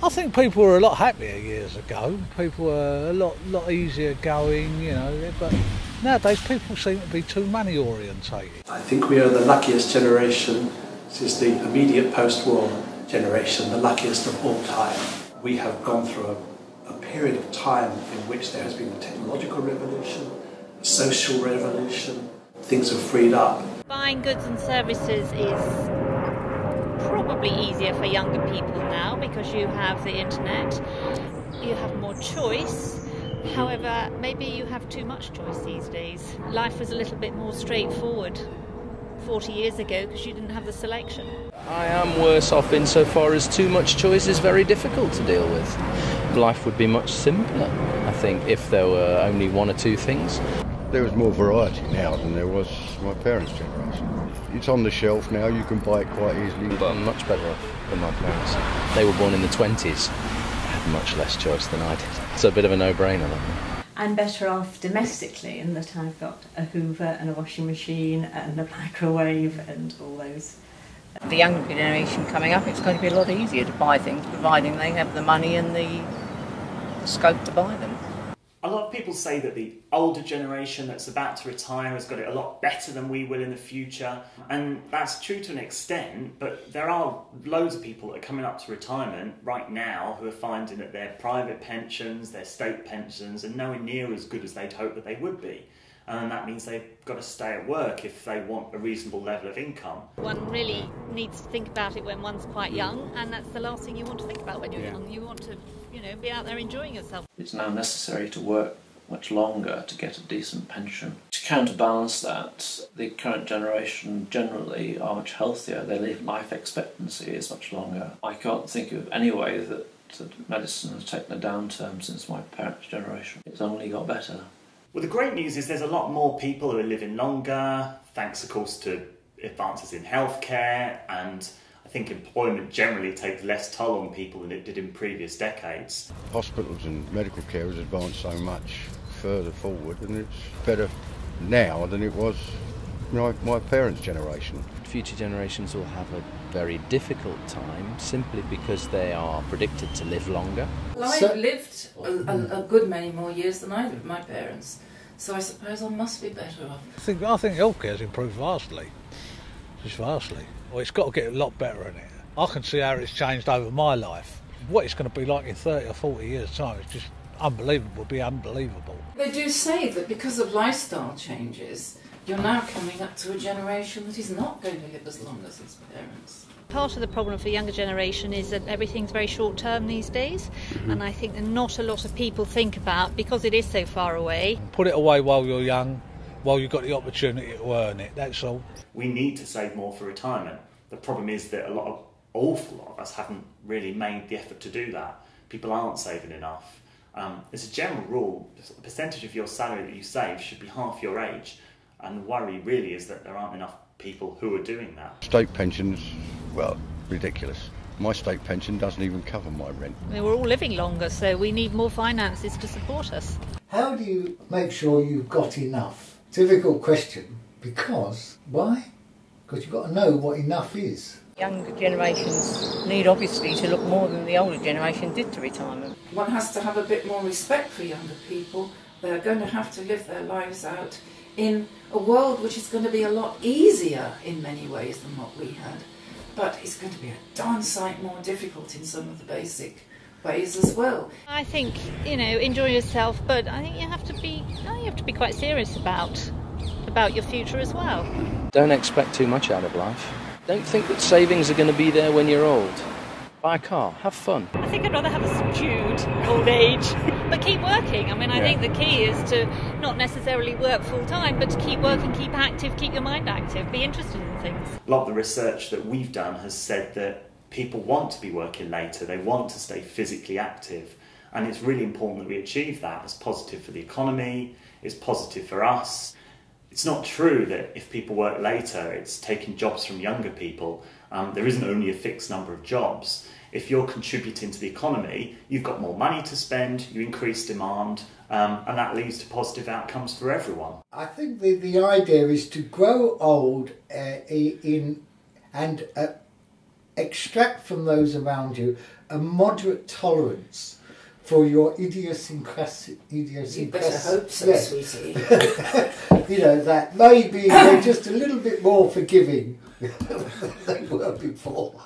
I think people were a lot happier years ago. People were a lot easier going, you know, but nowadays people seem to be too money orientated. I think we are the luckiest generation. This is the immediate post-war generation, the luckiest of all time. We have gone through a period of time in which there has been a technological revolution, a social revolution. Things have freed up. Buying goods and services is probably easier for younger people now because you have the internet, you have more choice. However, maybe you have too much choice these days. Life was a little bit more straightforward 40 years ago because you didn't have the selection. I am worse off insofar as too much choice is very difficult to deal with. Life would be much simpler, I think, if there were only one or two things. There was more variety now than there was my parents' generation. It's on the shelf now, you can buy it quite easily. But I'm much better off than my parents. They were born in the 20s. I had much less choice than I did. It's a bit of a no-brainer, that one. I'm better off domestically in that I've got a Hoover and a washing machine and a microwave and all those. The younger generation coming up, it's going to be a lot easier to buy things, providing they have the money and the scope to buy them. A lot of people say that the older generation that's about to retire has got it a lot better than we will in the future, and that's true to an extent, but there are loads of people that are coming up to retirement right now who are finding that their private pensions, their state pensions are nowhere near as good as they'd hoped that they would be. And that means they've got to stay at work if they want a reasonable level of income. One really needs to think about it when one's quite young, and that's the last thing you want to think about when you're young. You want to, you know, be out there enjoying yourself. It's now necessary to work much longer to get a decent pension. To counterbalance that, the current generation generally are much healthier. Their life expectancy is much longer. I can't think of any way that medicine has taken a downturn since my parents' generation. It's only got better. Well, the great news is there's a lot more people who are living longer, thanks of course to advances in healthcare, and I think employment generally takes less toll on people than it did in previous decades. Hospitals and medical care has advanced so much further forward, and it's better now than it was my parents' generation. Future generations will have a very difficult time simply because they are predicted to live longer. Well, I've lived a good many more years than I did, my parents, so I suppose I must be better off. I think healthcare has improved vastly, just vastly. Well, it's got to get a lot better in it. I can see how it's changed over my life. What it's going to be like in 30 or 40 years' time is just unbelievable, be unbelievable. They do say that because of lifestyle changes, you're now coming up to a generation that is not going to live as long as its parents. Part of the problem for the younger generation is that everything's very short term these days, and I think that not a lot of people think about, because it is so far away. Put it away while you're young, while you've got the opportunity to earn it, that's all. We need to save more for retirement. The problem is that awful lot of us haven't really made the effort to do that. People aren't saving enough. As a general rule, the percentage of your salary that you save should be half your age. And the worry really is that there aren't enough people who are doing that. State pensions, well, ridiculous. My state pension doesn't even cover my rent. I mean, we're all living longer, so we need more finances to support us. How do you make sure you've got enough? Difficult question. Because, why? Because you've got to know what enough is. Younger generations need obviously to look more than the older generation did to retirement. One has to have a bit more respect for younger people. They're going to have to live their lives out in a world which is going to be a lot easier in many ways than what we had. But it's going to be a darn sight more difficult in some of the basic ways as well. I think, you know, enjoy yourself, but I think you have to be quite serious about your future as well. Don't expect too much out of life. Don't think that savings are going to be there when you're old. Buy a car, have fun. I think I'd rather have a subdued old age, but keep working. I mean, I think the key is to not necessarily work full time, but to keep working, keep active, keep your mind active, be interested in things. A lot of the research that we've done has said that people want to be working later, they want to stay physically active, and it's really important that we achieve that. It's positive for the economy, it's positive for us. It's not true that if people work later, it's taking jobs from younger people. There isn't only a fixed number of jobs. If you're contributing to the economy, you've got more money to spend, you increase demand, and that leads to positive outcomes for everyone. I think the idea is to grow old extract from those around you a moderate tolerance for your idiosyncrasy. You better hope so, yes. sweetie. You know, that maybe they're just a little bit more forgiving than they were before.